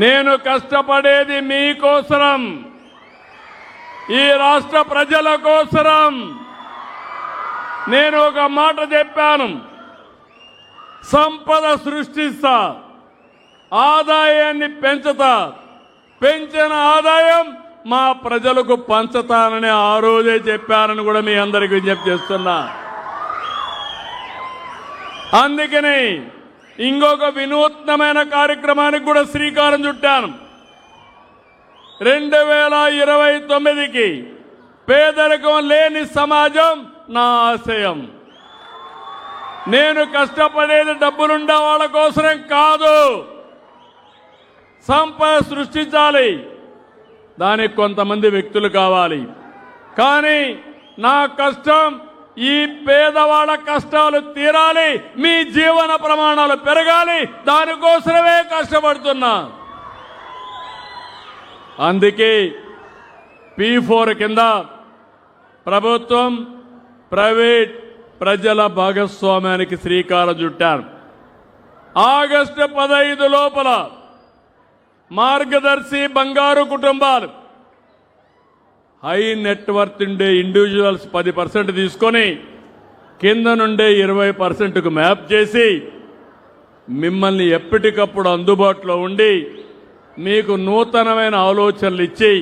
నేను కష్టపడేది మీకోసం, ఈ రాష్ట్ర ప్రజల కోసరం నేను ఒక మాట చెప్పాను. సంపద సృష్టిస్తా, ఆదాయాన్ని పెంచుతా, పెంచిన ఆదాయం మా ప్రజలకు పంచుతానని ఆ రోజే చెప్పానని కూడా మీ అందరికీ విజ్ఞప్తి చేస్తున్నా. అందుకని ఇంకొక వినూత్నమైన కార్యక్రమానికి కూడా శ్రీకారం చుట్టాను. 2029కి పేదరికం లేని సమాజం నా ఆశయం. నేను కష్టపడేది డబ్బులుండే వాళ్ళ కోసరం కాదు, సంపద సృష్టించాలి, దానికి కొంతమంది వ్యక్తులు కావాలి. కానీ నా కష్టం ఈ పేదవాళ్ళ కష్టాలు తీరాలి, మీ జీవన ప్రమాణాలు పెరగాలి, దానికోసమే కష్టపడుతున్నా. అందుకే P4 కింద ప్రభుత్వం ప్రైవేట్ ప్రజల భాగస్వామ్యానికి శ్రీకారం చుట్టారు. ఆగస్టు 15 లోపల మార్గదర్శి బంగారు కుటుంబాలు, హై నెట్వర్త్ ఉండే ఇండివిజువల్స్ 10% తీసుకొని కింద నుండే 20%కు మ్యాప్ చేసి మిమ్మల్ని ఎప్పటికప్పుడు అందుబాటులో ఉండి మీకు నూతనమైన ఆలోచనలు ఇచ్చి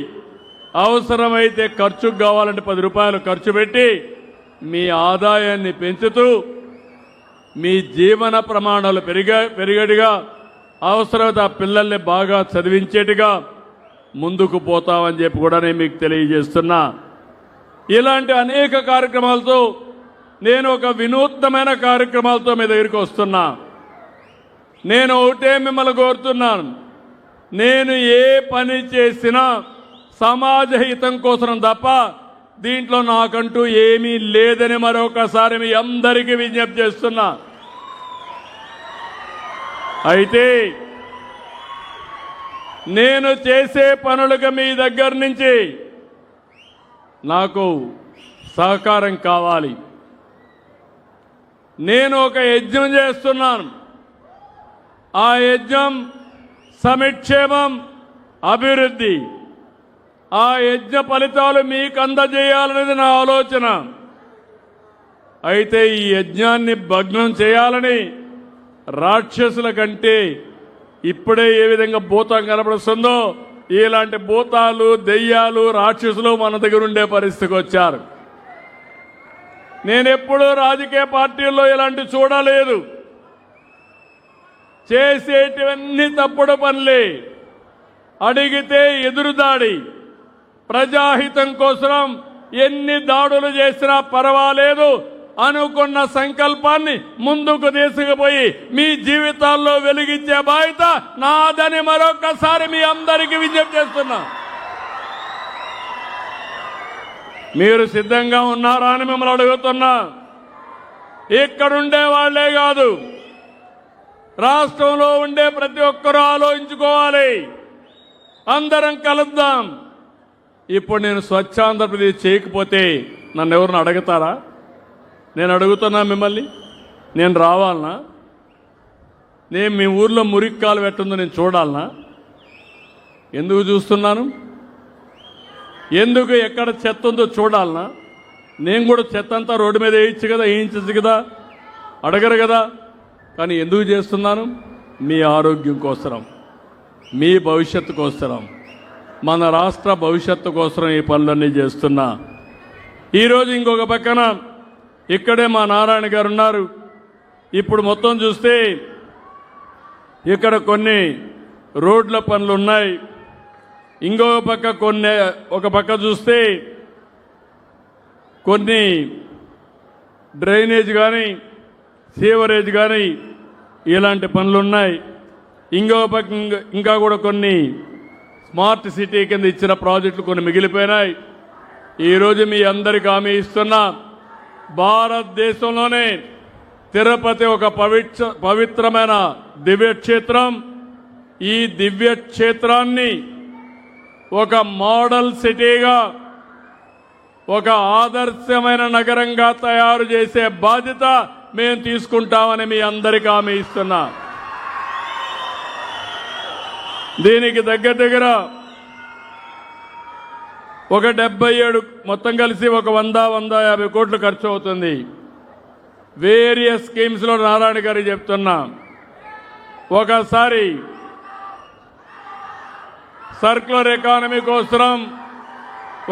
అవసరమైతే ఖర్చుకు కావాలంటే 10 రూపాయలు ఖర్చు పెట్టి మీ ఆదాయాన్ని పెంచుతూ మీ జీవన ప్రమాణాలు పెరిగేట్టుగా అవసరమైతే ఆ పిల్లల్ని బాగా చదివించేట్టుగా ముందుకు పోతామని చెప్పి కూడా నేను మీకు తెలియజేస్తున్నా. ఇలాంటి అనేక కార్యక్రమాలతో నేను ఒక వినూత్నమైన కార్యక్రమాలతో మీ దగ్గరికి వస్తున్నా. నేను ఒకటే మిమ్మల్ని కోరుతున్నాను, నేను ఏ పని చేసినా సమాజ హితం కోసం తప్ప దీంట్లో నాకంటూ ఏమీ లేదని మరొకసారి మీ అందరికీ విజ్ఞప్తి చేస్తున్నా. అయితే నేను చేసే పనులకు మీ దగ్గర నుంచి నాకు సహకారం కావాలి. నేను ఒక యజ్ఞం చేస్తున్నాను. ఆ యజ్ఞం సమిక్షేమం, అభివృద్ధి. ఆ యజ్ఞ ఫలితాలు మీకు అందజేయాలనేది నా ఆలోచన. అయితే ఈ యజ్ఞాన్ని భగ్నం చేయాలని రాక్షసుల కంటే ఇప్పుడే ఏ విధంగా భూతం కనపడుస్తుందో ఇలాంటి భూతాలు, దెయ్యాలు, రాక్షసులు మన దగ్గర ఉండే పరిస్థితికి వచ్చారు. నేనెప్పుడూ రాజకీయ పార్టీల్లో ఇలాంటి చూడలేదు. చేసేటివన్నీ తప్పుడు పనులే, అడిగితే ఎదురుదాడి. ప్రజాహితం కోసం ఎన్ని దాడులు చేసినా పర్వాలేదు అనుకున్న సంకల్పాన్ని ముందుకు తీసుకుపోయి మీ జీవితాల్లో వెలిగించే బాధ్యత నాదని మరొకసారి మీ అందరికీ విజ్ఞప్తి చేస్తున్నా. మీరు సిద్ధంగా ఉన్నారా అని మిమ్మల్ని అడుగుతున్నా. ఇక్కడుండే వాళ్లే కాదు, రాష్ట్రంలో ఉండే ప్రతి ఒక్కరూ ఆలోచించుకోవాలి. అందరం కలుద్దాం. ఇప్పుడు నేను స్వచ్ఛ ఆంధ్రప్రదేశ్ చేయకపోతే నన్ను ఎవరిని అడుగుతారా? నేను అడుగుతున్నా మిమ్మల్ని, నేను రావాలనా? నేను మీ ఊర్లో మురికి కాలు పెట్టిందో నేను చూడాలనా? ఎందుకు చూస్తున్నాను? ఎందుకు ఎక్కడ చెత్త ఉందో చూడాలనా? నేను కూడా చెత్త అంతా రోడ్డు మీద వేయించచ్చు కదా, అడగరు కదా. కానీ ఎందుకు చేస్తున్నాను? మీ ఆరోగ్యం కోసరం, మీ భవిష్యత్తు కోసరం, మన రాష్ట్ర భవిష్యత్తు కోసం ఈ పనులన్నీ చేస్తున్నా. ఈరోజు ఇంకొక పక్కన ఇక్కడే మా నారాయణ గారు ఉన్నారు. ఇప్పుడు మొత్తం చూస్తే ఇక్కడ కొన్ని రోడ్ల పనులు ఉన్నాయి. ఇంకొక పక్క ఒక పక్క చూస్తే కొన్ని డ్రైనేజ్ కానీ సీవరేజ్ కానీ ఇలాంటి పనులు ఉన్నాయి. ఇంకొక పక్క ఇంకా కూడా కొన్ని స్మార్ట్ సిటీ కింద ఇచ్చిన ప్రాజెక్టులు కొన్ని మిగిలిపోయినాయి. ఈరోజు మీ అందరికీ హామీ ఇస్తున్నా, భారతదేశంలోనే తిరుపతి ఒక పవిత్రమైన దివ్యక్షేత్రం. ఈ దివ్యక్షేత్రాన్ని ఒక మోడల్ సిటీగా, ఒక ఆదర్శమైన నగరంగా తయారు చేసే బాధ్యత మేము తీసుకుంటామని మీ అందరికీ హామీ ఇస్తున్నా. దీనికి దగ్గర ఒక 77 మొత్తం కలిసి ఒక 100-150 కోట్లు ఖర్చు అవుతుంది. వేరియస్ స్కీమ్స్లో నారాయణ గారికి చెప్తున్నా, ఒకసారి సర్క్యులర్ ఎకానమీ కోసం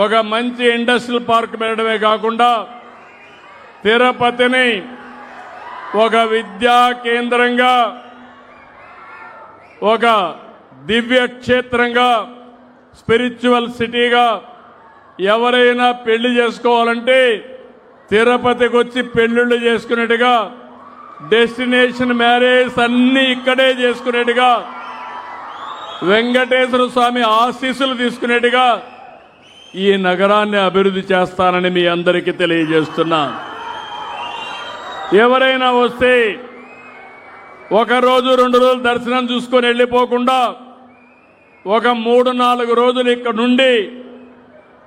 ఒక మంచి ఇండస్ట్రియల్ పార్క్ పెట్టడమే కాకుండా తిరుపతిని ఒక విద్యా కేంద్రంగా, ఒక దివ్య క్షేత్రంగా, స్పిరిచువల్ సిటీగా, ఎవరైనా పెళ్లి చేసుకోవాలంటే తిరుపతికి వచ్చి పెళ్లిళ్ళు చేసుకునేట్టుగా, డెస్టినేషన్ మ్యారేజ్ అన్నీ ఇక్కడే చేసుకునేట్టుగా, వెంకటేశ్వర స్వామి ఆశీస్సులు తీసుకునేట్టుగా ఈ నగరాన్ని అభివృద్ధి చేస్తానని మీ అందరికీ తెలియజేస్తున్నా. ఎవరైనా వస్తే ఒక రోజు 2 రోజులు దర్శనం చూసుకొని వెళ్ళిపోకుండా ఒక 3-4 రోజులు ఇక్కడ నుండి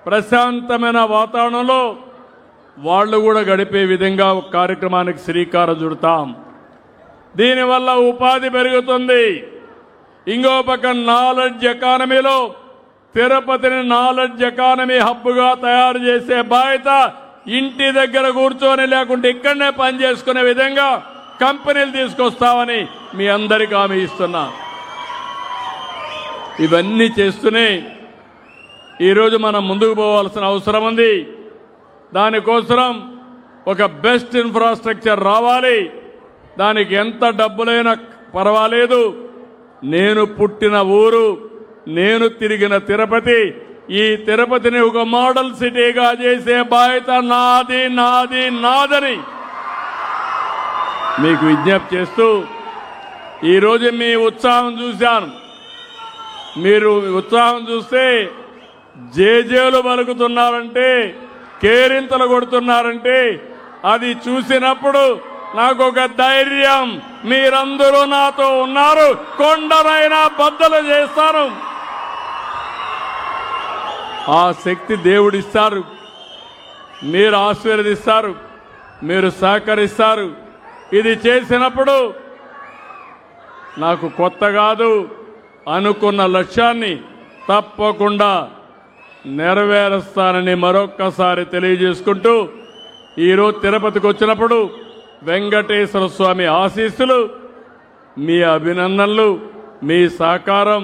ప్రశాంతమైన వాతావరణంలో వాళ్ళు కూడా గడిపే విధంగా ఒక కార్యక్రమానికి శ్రీకారం చుడతాం. దీనివల్ల ఉపాధి పెరుగుతుంది. ఇంకో పక్క నాలెడ్జ్ ఎకానమీలో తిరుపతిని నాలెడ్జ్ ఎకానమీ హబ్గా తయారు చేసే బాధ్యత ఇంటి దగ్గర కూర్చొని లేకుంటే ఇక్కడనే పనిచేసుకునే విధంగా కంపెనీలు తీసుకొస్తామని మీ అందరికీ హామీ ఇస్తున్నా. ఇవన్నీ చేస్తూనే ఈరోజు మనం ముందుకు పోవాల్సిన అవసరం ఉంది. దానికోసం ఒక బెస్ట్ ఇన్ఫ్రాస్ట్రక్చర్ రావాలి. దానికి ఎంత డబ్బులైనా పర్వాలేదు. నేను పుట్టిన ఊరు, నేను తిరిగిన తిరుపతి, ఈ తిరుపతిని ఒక మోడల్ సిటీగా చేసే బాధ్యత నాది నాది నాదని మీకు విజ్ఞప్తి చేస్తూ, ఈరోజు మీ ఉత్సాహం చూశాను. మీరు ఉత్సాహం చూస్తే జేజేలు పలుకుతున్నారంటే, కేరింతలు కొడుతున్నారంటే అది చూసినప్పుడు నాకు ఒక ధైర్యం, మీరందరూ నాతో ఉన్నారు, కొండనైనా బద్దలు చేస్తాను. ఆ శక్తి దేవుడిస్తారు. మీరు ఆశీర్వదిస్తారు, మీరు సహకరిస్తారు. ఇది చేసినప్పుడు నాకు కొత్త కాదు, అనుకున్న లక్ష్యాన్ని తప్పకుండా నెరవేరుస్తానని మరొక్కసారి తెలియజేసుకుంటూ, ఈరోజు తిరుపతికి వచ్చినప్పుడు వెంకటేశ్వర స్వామి ఆశీస్సులు, మీ అభినందనలు, మీ సహకారం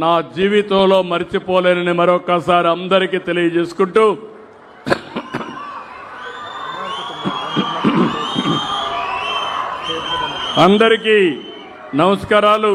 నా జీవితంలో మర్చిపోలేనని మరొక్కసారి అందరికీ తెలియజేసుకుంటూ, అందరికీ నమస్కారాలు.